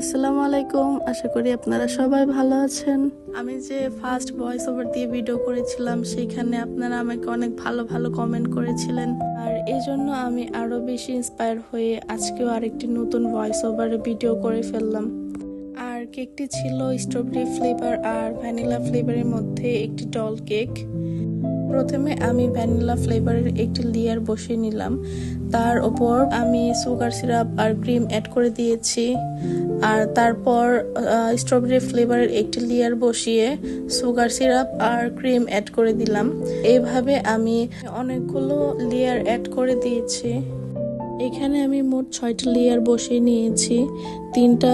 আসসালামু আলাইকুম, আশা করি আপনারা সবাই ভালো আছেন। আমি যে ফার্স্ট ভয়েস ওভার দিয়ে ভিডিও করেছিলাম সেখানে আপনারা আমাকে অনেক ভালো ভালো কমেন্ট করেছিলেন, আর এই জন্য আমি আরো বেশি ইন্সপায়ার হয়ে আজকেও আরেকটি নতুন ভয়েস ওভারে ভিডিও করে ফেললাম। আর কেকটি ছিল স্ট্রবেরি ফ্লেভার আর ভ্যানিলা ফ্লেভারের মধ্যে একটি ডল কেক। প্রথমে আমি ভ্যানিলা ফ্লেভারের একটি লেয়ার বসিয়ে নিলাম, তার উপর আমি সুগার সিরাপ আর ক্রিম অ্যাড করে দিয়েছি, আর তারপর স্ট্রবেরি ফ্লেভারের একটি লেয়ার বসিয়ে সুগার সিরাপ আর ক্রিম অ্যাড করে দিলাম। এইভাবে আমি অনেকগুলো লেয়ার অ্যাড করে দিয়েছি। এখানে আমি মোট 6টি লেয়ার বসিয়ে নিয়েছি, 3টা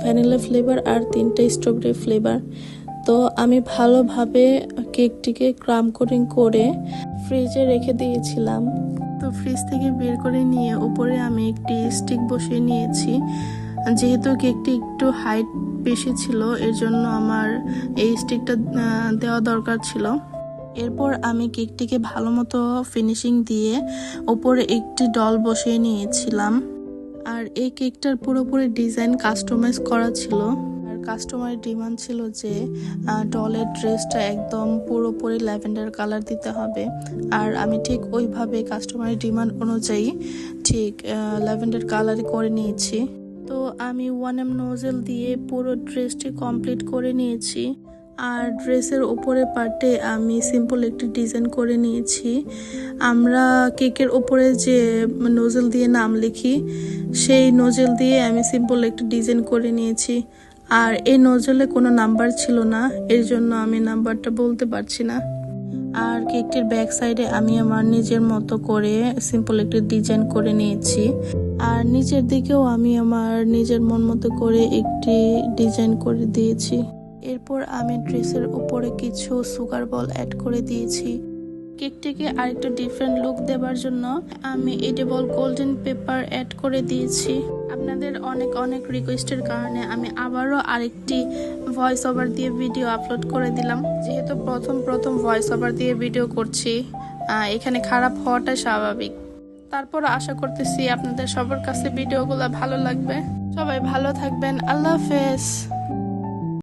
ভ্যানিলা ফ্লেভার আর 3টা স্ট্রবেরি ফ্লেভার। তো আমি ভালোভাবে কেকটিকে ক্রাম কোটিং করে ফ্রিজে রেখে দিয়েছিলাম। তো ফ্রিজ থেকে বের করে নিয়ে উপরে আমি একটি স্টিক বসিয়ে নিয়েছি। যেহেতু কেকটি একটু হাইট বেশি ছিল, এর জন্য আমার এই স্টিকটা দেওয়া দরকার ছিল। এরপর আমি কেকটিকে ভালো মতো ফিনিশিং দিয়ে উপরে একটি ডল বসিয়ে নিয়েছিলাম। আর এই কেকটার পুরোপুরি ডিজাইন কাস্টমাইজ করা ছিল। আর কাস্টমারের ডিমান্ড ছিল যে ডলের ড্রেসটা একদম পুরোপুরি ল্যাভেন্ডার কালার দিতে হবে, আর আমি ঠিক ওইভাবে কাস্টমারের ডিমান্ড অনুযায়ী ঠিক ল্যাভেন্ডার কালারই করে নিয়েছি। তো আমি 1M নোজেল দিয়ে পুরো ড্রেসটি কমপ্লিট করে নিয়েছি। আর ড্রেসের উপরে পার্টে আমি সিম্পল একটি ডিজাইন করে নিয়েছি। আমরা কেকের উপরে যে নোজেল দিয়ে নাম লিখি, সেই নোজেল দিয়ে আমি সিম্পল একটি ডিজাইন করে নিয়েছি। আর এই নোজেলে কোনো নাম্বার ছিল না, এর জন্য আমি নাম্বারটা বলতে পারছি না। আর কেকটির ব্যাক সাইডে আমি আমার নিজের মতো করে সিম্পল একটি ডিজাইন করে নিয়েছি। আর নিচের দিকেও আমি আমার নিজের মন মতো করে একটি ডিজাইন করে দিয়েছি। এরপর আমি ড্রেসের উপরে কিছু সুগার বল অ্যাড করে দিয়েছি। কেকটিকে আরেকটু ডিফারেন্ট লুক দেওয়ার জন্য আমি এডিবল গোল্ডেন পেপার অ্যাড করে দিয়েছি। আপনাদের অনেক অনেক রিকোয়েস্টের কারণে আমি আবারও আরেকটি ভয়েস ওভার দিয়ে ভিডিও আপলোড করে দিলাম। যেহেতু প্রথম ভয়েস ওভার দিয়ে ভিডিও করছি, এখানে খারাপ হওয়াটা স্বাভাবিক। তারপর আশা করতেছি আপনাদের সবার কাছে ভিডিওগুলো ভালো লাগবে। সবাই ভালো থাকবেন। আল্লাহ হাফেজ।